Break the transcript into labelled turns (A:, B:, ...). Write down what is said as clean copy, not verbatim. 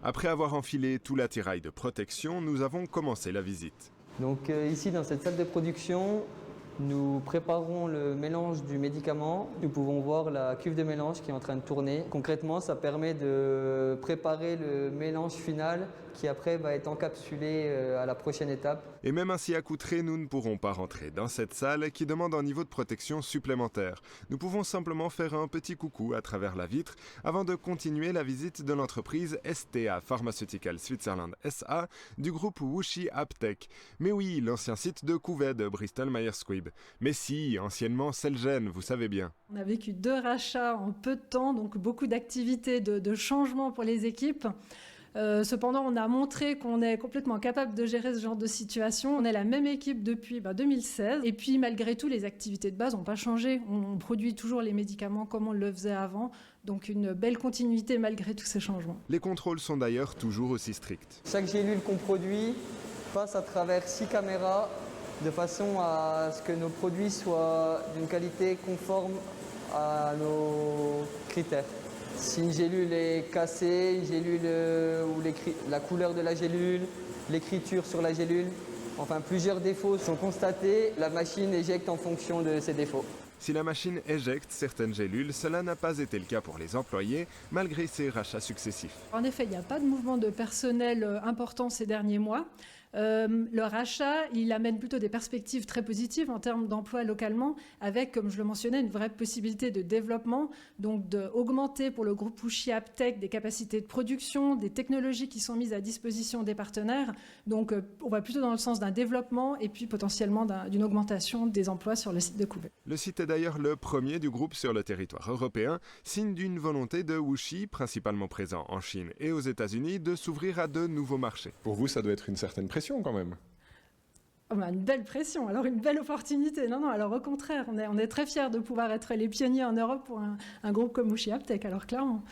A: Après avoir enfilé tout l'attirail de protection, nous avons commencé la visite.
B: Donc ici dans cette salle de production, nous préparons le mélange du médicament. Nous pouvons voir la cuve de mélange qui est en train de tourner. Concrètement, ça permet de préparer le mélange final qui après va être encapsulé à la prochaine étape.
A: Et même ainsi accoutrés, nous ne pourrons pas rentrer dans cette salle qui demande un niveau de protection supplémentaire. Nous pouvons simplement faire un petit coucou à travers la vitre avant de continuer la visite de l'entreprise STA Pharmaceutical Switzerland SA du groupe WuXi AppTec. Mais oui, l'ancien site de Couvet de Bristol Myers Squibb. Mais si, anciennement Celgene, vous savez bien.
C: On a vécu 2 rachats en peu de temps, donc beaucoup d'activités, de changements pour les équipes. Cependant, on a montré qu'on est complètement capable de gérer ce genre de situation. On est la même équipe depuis 2016. Et puis, malgré tout, les activités de base n'ont pas changé. On produit toujours les médicaments comme on le faisait avant. Donc, une belle continuité malgré tous ces changements.
A: Les contrôles sont d'ailleurs toujours aussi stricts.
B: Chaque gélule qu'on produit passe à travers 6 caméras de façon à ce que nos produits soient d'une qualité conforme à nos critères. Si une gélule est cassée, une gélule ou la couleur de la gélule, l'écriture sur la gélule, enfin plusieurs défauts sont constatés, la machine éjecte en fonction de ces défauts.
A: Si la machine éjecte certaines gélules, cela n'a pas été le cas pour les employés, malgré ces rachats successifs.
C: En effet, il n'y a pas de mouvement de personnel important ces derniers mois. Le rachat, il amène plutôt des perspectives très positives en termes d'emploi localement, avec, comme je le mentionnais, une vraie possibilité de développement, donc d'augmenter pour le groupe WuXi AppTec des capacités de production, des technologies qui sont mises à disposition des partenaires. Donc, on va plutôt dans le sens d'un développement et puis potentiellement d'une augmentation des emplois sur le site de Couvet.
A: Le site est d'ailleurs le premier du groupe sur le territoire européen, signe d'une volonté de WuXi, principalement présent en Chine et aux États-Unis, de s'ouvrir à de nouveaux marchés.
D: Pour vous, ça doit être une certaine pression quand même.
C: Une belle pression, alors une belle opportunité. Non, alors au contraire, on est très fiers de pouvoir être les pionniers en Europe pour un groupe comme WuXi AppTec, alors clairement.